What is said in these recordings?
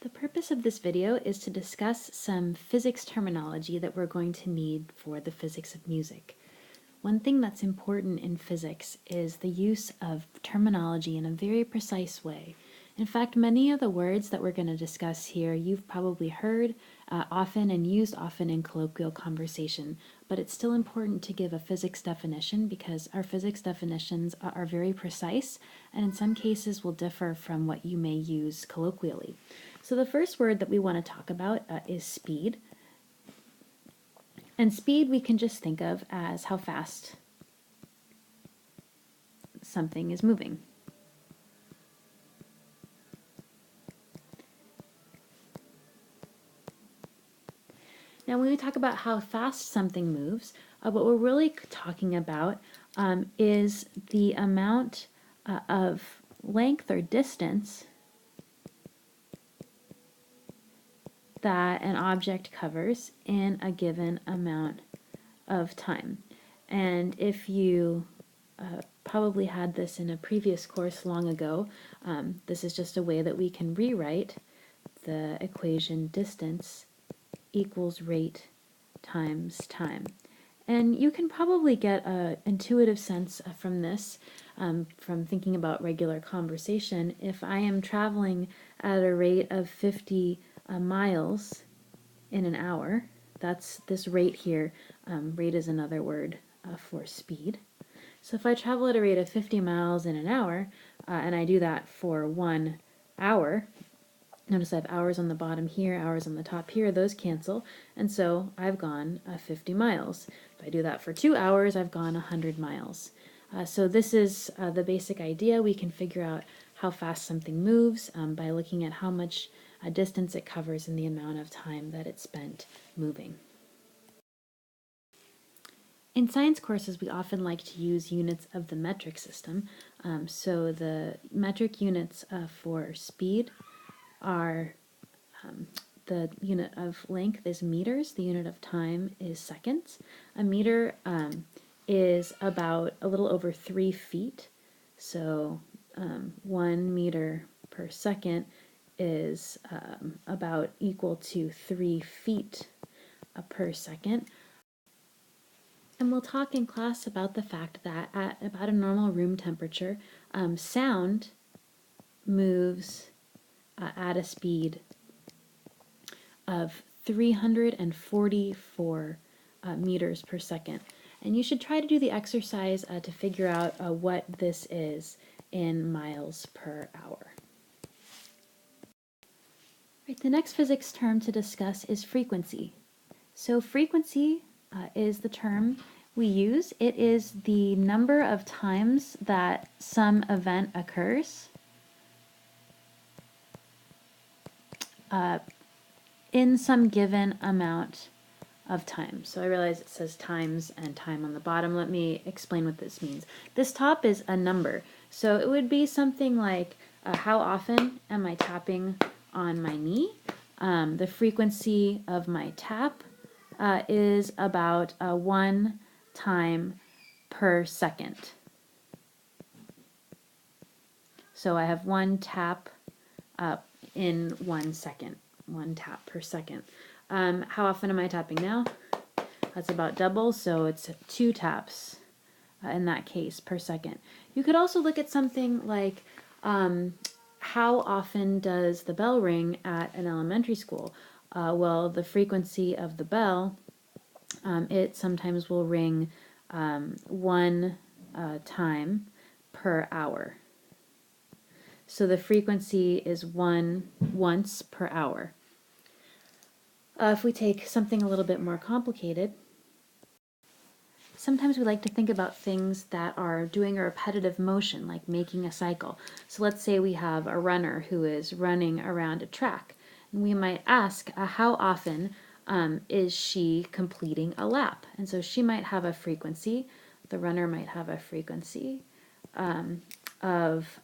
The purpose of this video is to discuss some physics terminology that we're going to need for the physics of music. One thing that's important in physics is the use of terminology in a very precise way. In fact, many of the words that we're going to discuss here you've probably heard often and used often in colloquial conversation, but it's still important to give a physics definition because our physics definitions are very precise and in some cases will differ from what you may use colloquially. So the first word that we want to talk about is speed. And speed we can just think of as how fast something is moving. Now when we talk about how fast something moves, what we're really talking about is the amount of length or distance that an object covers in a given amount of time. And if you probably had this in a previous course long ago, this is just a way that we can rewrite the equation distance equals rate times time. And you can probably get an intuitive sense from this, from thinking about regular conversation. If I am traveling at a rate of 50 miles in an hour, that's this rate here. Rate is another word for speed. So if I travel at a rate of 50 miles in an hour, and I do that for 1 hour, notice I have hours on the bottom here, hours on the top here, those cancel, and so I've gone 50 miles. If I do that for 2 hours, I've gone 100 miles. So this is the basic idea. We can figure out how fast something moves by looking at how much distance it covers and the amount of time that it's spent moving. In science courses, we often like to use units of the metric system. So the metric units for speed are the unit of length is meters, the unit of time is seconds. A meter is about a little over 3 feet, so 1 meter per second is about equal to 3 feet per second. And we'll talk in class about the fact that at about a normal room temperature, sound moves at a speed of 344 meters per second. And you should try to do the exercise to figure out what this is in miles per hour. Right, the next physics term to discuss is frequency. So frequency is the term we use. It is the number of times that some event occurs in some given amount of time. So I realize it says times and time on the bottom. Let me explain what this means. This top is a number. So it would be something like how often am I tapping on my knee? The frequency of my tap is about 1 time per second. So I have 1 tap in 1 second, 1 tap per second. How often am I tapping now? That's about double, so it's 2 taps in that case per second. You could also look at something like how often does the bell ring at an elementary school? Well, the frequency of the bell, it sometimes will ring 1 time per hour. So the frequency is once per hour. If we take something a little bit more complicated, sometimes we like to think about things that are doing a repetitive motion, like making a cycle. So let's say we have a runner who is running around a track. And we might ask, how often is she completing a lap? And so she might have a frequency, the runner might have a frequency of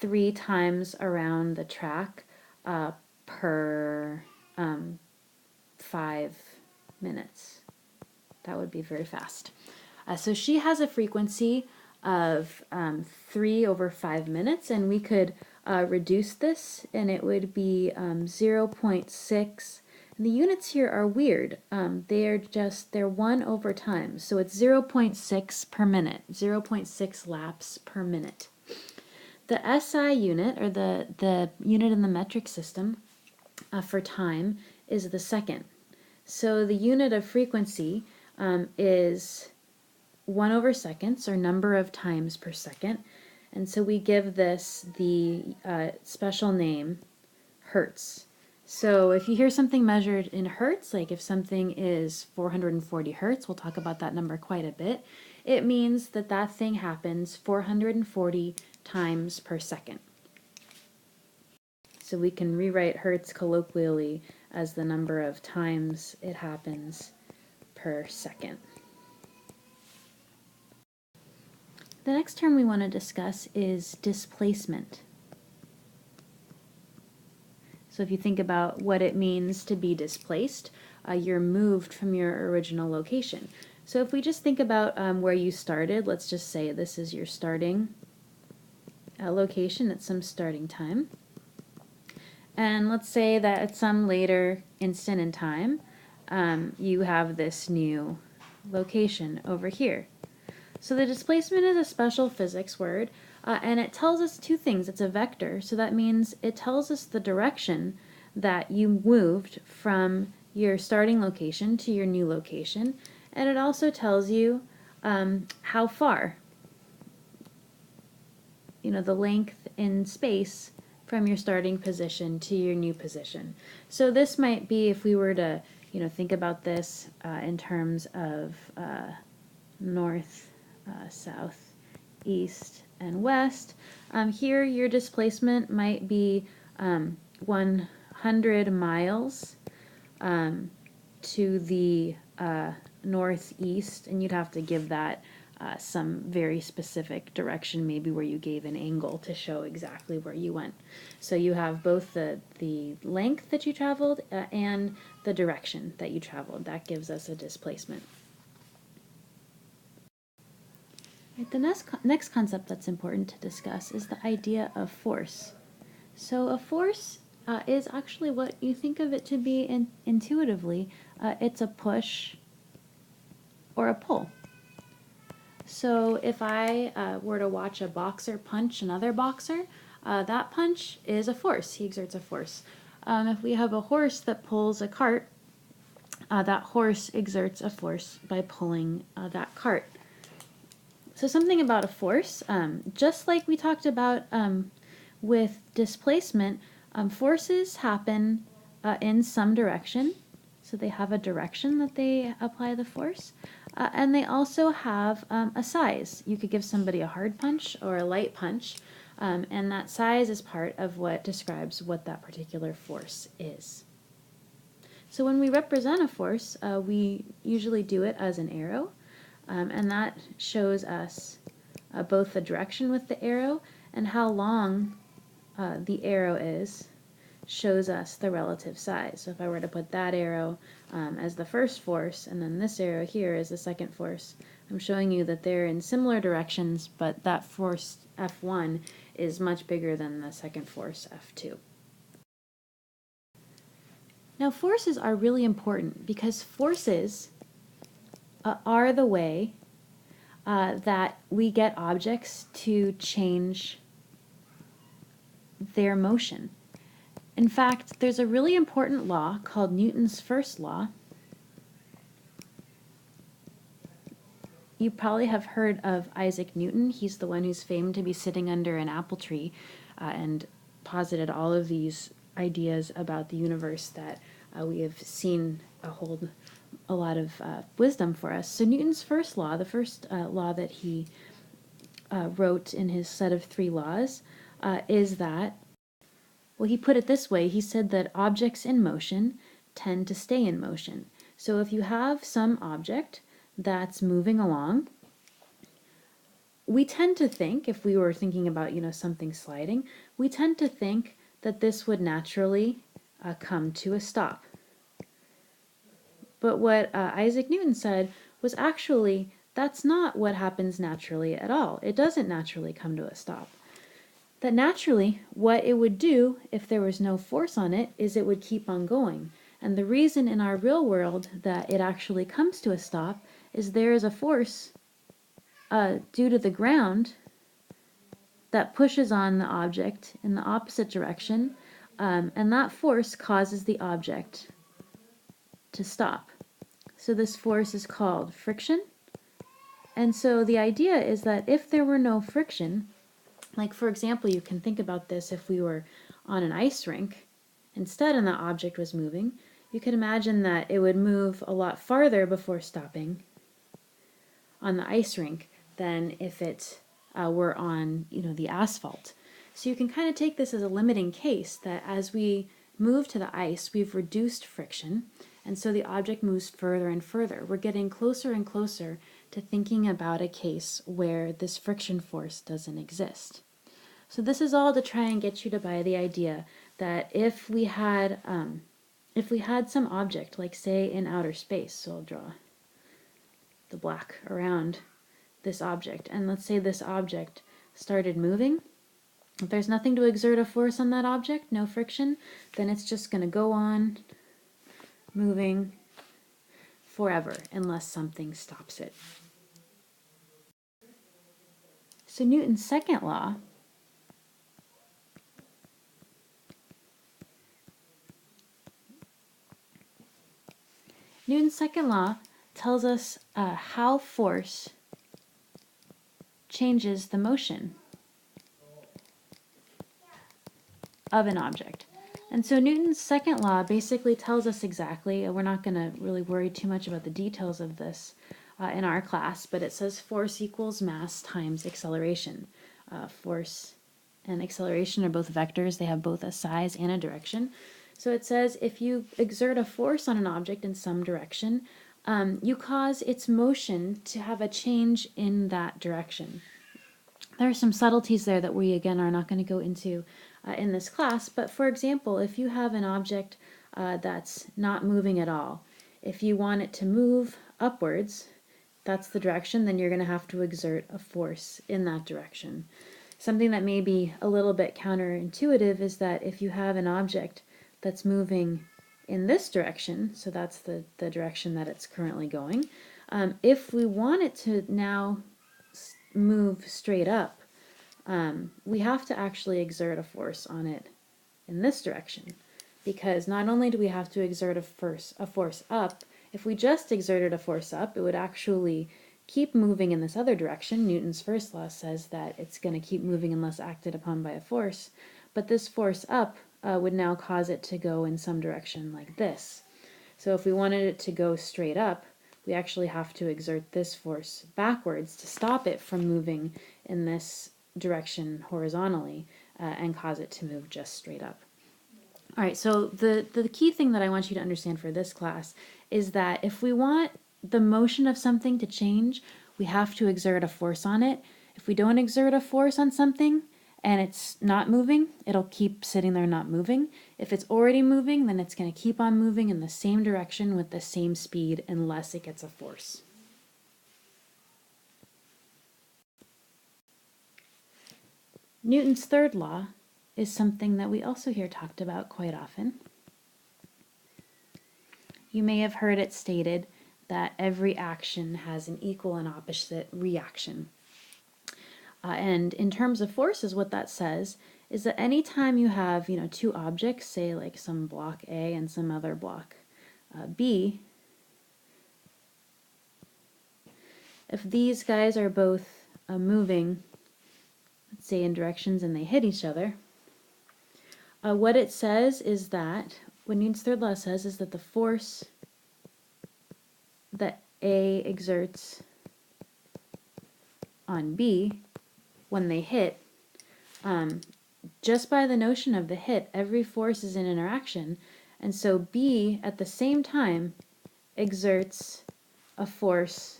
3 times around the track per 5 minutes. That would be very fast. So she has a frequency of 3 over 5 minutes, and we could reduce this, and it would be 0.6. And the units here are weird. They're 1 over time. So it's 0.6 per minute, 0.6 laps per minute. The SI unit, or the unit in the metric system for time, is the second. So the unit of frequency is 1 over seconds, or number of times per second. And so we give this the special name hertz. So if you hear something measured in hertz, like if something is 440 hertz, we'll talk about that number quite a bit, it means that that thing happens 440 times per second. So we can rewrite hertz colloquially as the number of times it happens per second. The next term we want to discuss is displacement. So if you think about what it means to be displaced, you're moved from your original location. So if we just think about where you started, let's just say this is your starting location at some starting time. And let's say that at some later instant in time, you have this new location over here. So the displacement is a special physics word, and it tells us two things. It's a vector, so that means it tells us the direction that you moved from your starting location to your new location, and it also tells you how far, the length in space from your starting position to your new position. So this might be, if we were to, think about this in terms of north, south, east, and west. Here your displacement might be 100 miles to the northeast, and you'd have to give that some very specific direction, maybe where you gave an angle to show exactly where you went. So you have both the length that you traveled and the direction that you traveled. That gives us a displacement. The next concept that's important to discuss is the idea of force. So a force is actually what you think of it to be intuitively. It's a push or a pull. So if I were to watch a boxer punch another boxer, that punch is a force. He exerts a force. If we have a horse that pulls a cart, that horse exerts a force by pulling that cart. So something about a force, just like we talked about with displacement, forces happen in some direction. So they have a direction that they apply the force. And they also have a size. You could give somebody a hard punch or a light punch, and that size is part of what describes what that particular force is. So when we represent a force, we usually do it as an arrow. And that shows us both the direction with the arrow and how long the arrow is, shows us the relative size. So if I were to put that arrow as the first force and then this arrow here as the second force, I'm showing you that they're in similar directions, but that force F1 is much bigger than the second force F2. Now forces are really important because forces are the way that we get objects to change their motion. In fact, there's a really important law called Newton's first law. You probably have heard of Isaac Newton. He's the one who's famed to be sitting under an apple tree and posited all of these ideas about the universe that we have seen hold a lot of wisdom for us. So Newton's first law, the first law that he wrote in his set of 3 laws, is that, well, he put it this way. He said that objects in motion tend to stay in motion. So if you have some object that's moving along, we tend to think, if we were thinking about, something sliding, we tend to think that this would naturally come to a stop. But what Isaac Newton said was actually that's not what happens naturally at all. It doesn't naturally come to a stop. that naturally what it would do if there was no force on it is it would keep on going. And the reason in our real world that it actually comes to a stop is there is a force due to the ground that pushes on the object in the opposite direction, and that force causes the object to stop. So this force is called friction. And so the idea is that if there were no friction, like for example, you can think about this if we were on an ice rink instead and the object was moving, you could imagine that it would move a lot farther before stopping on the ice rink than if it were on, the asphalt. So you can kind of take this as a limiting case that as we move to the ice, we've reduced friction, and so the object moves further and further. We're getting closer and closer to thinking about a case where this friction force doesn't exist. So this is all to try and get you to buy the idea that if we had some object, like say in outer space, so I'll draw the black around this object, and let's say this object started moving. If there's nothing to exert a force on that object, no friction, then it's just going to go on moving forever unless something stops it. So Newton's second law tells us how force changes the motion of an object. And so Newton's second law basically tells us exactly, we're not going to really worry too much about the details of this in our class, but it says force equals mass times acceleration. Force and acceleration are both vectors. They have both a size and a direction. So it says if you exert a force on an object in some direction, you cause its motion to have a change in that direction. There are some subtleties there that we, again, are not going to go into in this class, but for example, if you have an object that's not moving at all, if you want it to move upwards, that's the direction, then you're going to have to exert a force in that direction. Something that may be a little bit counterintuitive is that if you have an object that's moving in this direction, so that's the direction that it's currently going, if we want it to now move straight up, we have to actually exert a force on it in this direction, because not only do we have to exert a force up, if we just exerted a force up, it would actually keep moving in this other direction. Newton's first law says that it's going to keep moving unless acted upon by a force, but this force up would now cause it to go in some direction like this. So if we wanted it to go straight up, we actually have to exert this force backwards to stop it from moving in this direction horizontally and cause it to move just straight up. All right, so the key thing that I want you to understand for this class is that if we want the motion of something to change, we have to exert a force on it. If we don't exert a force on something and it's not moving, it'll keep sitting there not moving. If it's already moving, then it's going to keep on moving in the same direction with the same speed unless it gets a force. Newton's third law is something that we also hear talked about quite often. You may have heard it stated that every action has an equal and opposite reaction. And in terms of forces, what that says is that anytime you have, two objects, say like some block A and some other block B, if these guys are both moving, let's say in directions, and they hit each other, what it says is that, what Newton's third law says is that the force that A exerts on B when they hit, just by the notion of the hit, every force is in interaction, and so B at the same time exerts a force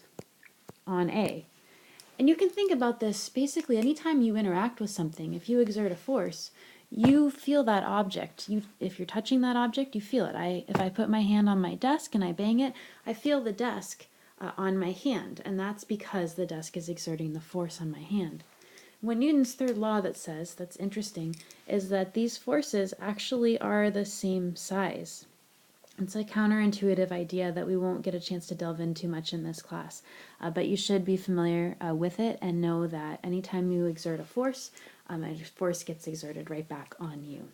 on A. And you can think about this basically anytime you interact with something. If you exert a force, you feel that object. If you're touching that object, you feel it. If I put my hand on my desk and I bang it, I feel the desk on my hand, and that's because the desk is exerting the force on my hand. what Newton's third law that says, that's interesting, is that these forces actually are the same size. It's a counterintuitive idea that we won't get a chance to delve in too much in this class, but you should be familiar with it and know that anytime you exert a force gets exerted right back on you.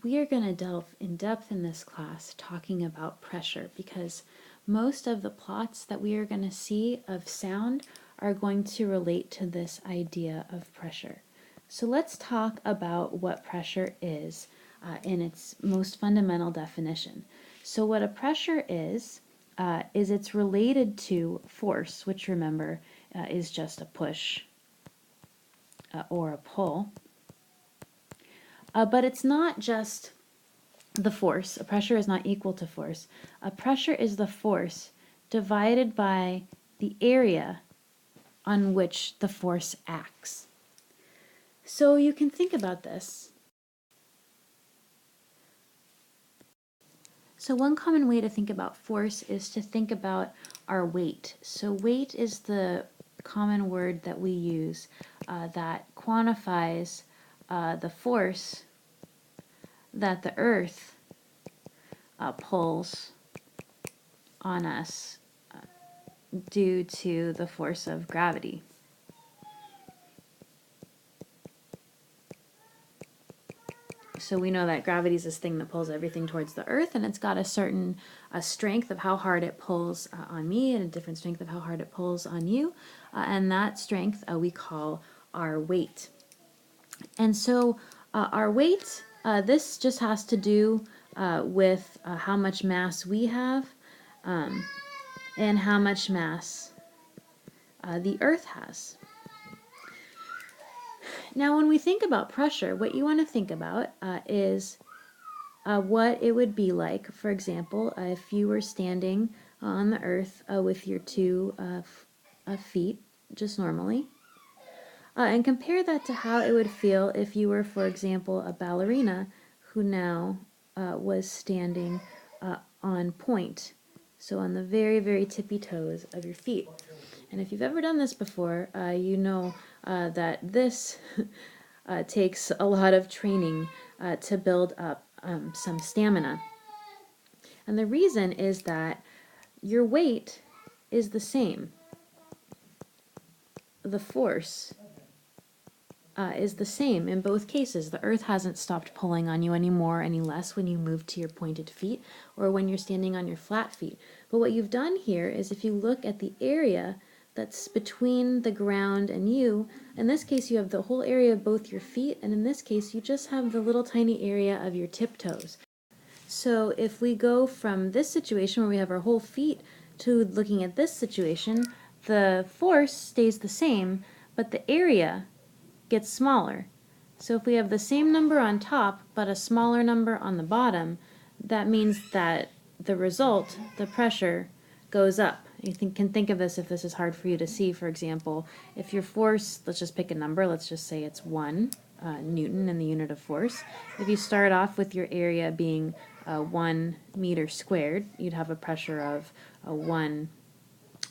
We are going to delve in depth in this class talking about pressure, because most of the plots that we are going to see of sound are going to relate to this idea of pressure. So let's talk about what pressure is in its most fundamental definition. So what a pressure is it's related to force, which remember is just a push or a pull. But it's not just the force. A pressure is not equal to force. A pressure is the force divided by the area on which the force acts. So you can think about this. So one common way to think about force is to think about our weight. So weight is the common word that we use that quantifies the force that the earth pulls on us due to the force of gravity. So we know that gravity is this thing that pulls everything towards the earth, and it's got a certain strength of how hard it pulls on me and a different strength of how hard it pulls on you, and that strength we call our weight. And so our weight, this just has to do with how much mass we have and how much mass the earth has. Now, when we think about pressure, what you want to think about is what it would be like, for example, if you were standing on the earth with your 2 feet, just normally, and compare that to how it would feel if you were, for example, a ballerina who now was standing on point, so on the very, very tippy toes of your feet. And if you've ever done this before, you know that this takes a lot of training to build up some stamina. And the reason is that your weight is the same. The force is the same in both cases. The earth hasn't stopped pulling on you any more, any less when you move to your pointed feet or when you're standing on your flat feet. But what you've done here is, if you look at the area that's between the ground and you, in this case you have the whole area of both your feet, and in this case you just have the little tiny area of your tiptoes. So if we go from this situation where we have our whole feet to looking at this situation, the force stays the same, but the area gets smaller. So if we have the same number on top but a smaller number on the bottom, that means that the result, the pressure, goes up. You can think of this, if this is hard for you to see, for example, if your force, let's just pick a number, let's just say it's 1 Newton in the unit of force. If you start off with your area being 1 meter squared, you'd have a pressure of 1,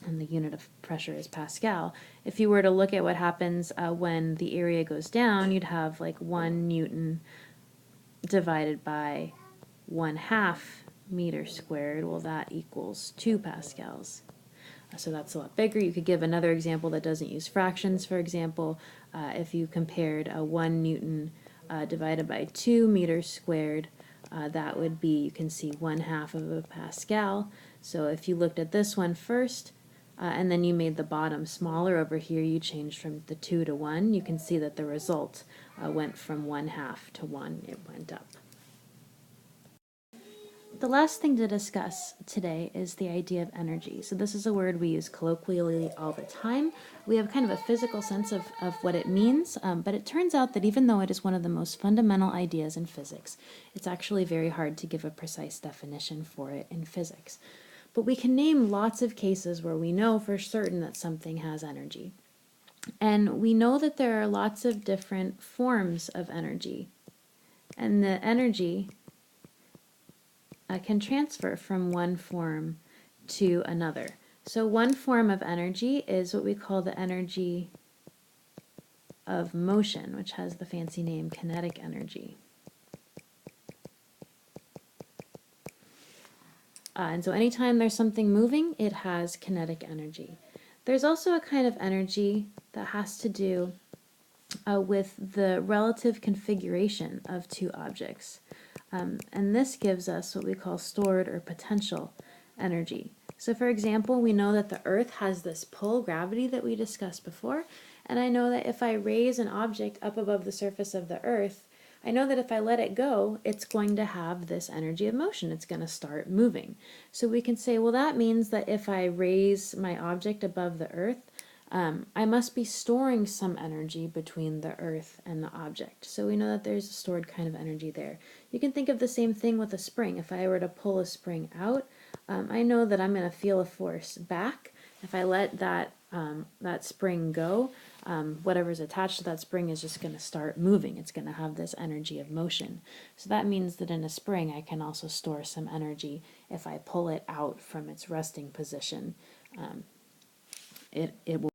and the unit of pressure is Pascal. If you were to look at what happens when the area goes down, you'd have like 1 Newton divided by 1/2 meter squared. Well, that equals 2 pascals. So that's a lot bigger. You could give another example that doesn't use fractions. For example, if you compared 1 Newton divided by 2 meters squared, that would be, you can see, 1/2 of a Pascal. So if you looked at this one first, and then you made the bottom smaller over here, you changed from the 2 to 1, you can see that the result went from 1/2 to 1, it went up. The last thing to discuss today is the idea of energy. So this is a word we use colloquially all the time. We have kind of a physical sense of what it means, but it turns out that even though it is one of the most fundamental ideas in physics, it's actually very hard to give a precise definition for it in physics. But we can name lots of cases where we know for certain that something has energy. And we know that there are lots of different forms of energy. And the energy can transfer from one form to another. So one form of energy is what we call the energy of motion, which has the fancy name kinetic energy. And so anytime there's something moving, it has kinetic energy. There's also a kind of energy that has to do with the relative configuration of two objects. And this gives us what we call stored or potential energy. So for example, we know that the Earth has this pull gravity that we discussed before, and I know that if I raise an object up above the surface of the Earth, I know that if I let it go, it's going to have this energy of motion. It's going to start moving. So we can say, well, that means that if I raise my object above the Earth, I must be storing some energy between the Earth and the object. So we know that there's a stored kind of energy there. You can think of the same thing with a spring. If I were to pull a spring out, I know that I'm going to feel a force back. If I let that spring go, whatever's attached to that spring is just going to start moving. It's going to have this energy of motion. So that means that in a spring I can also store some energy if I pull it out from its resting position. It will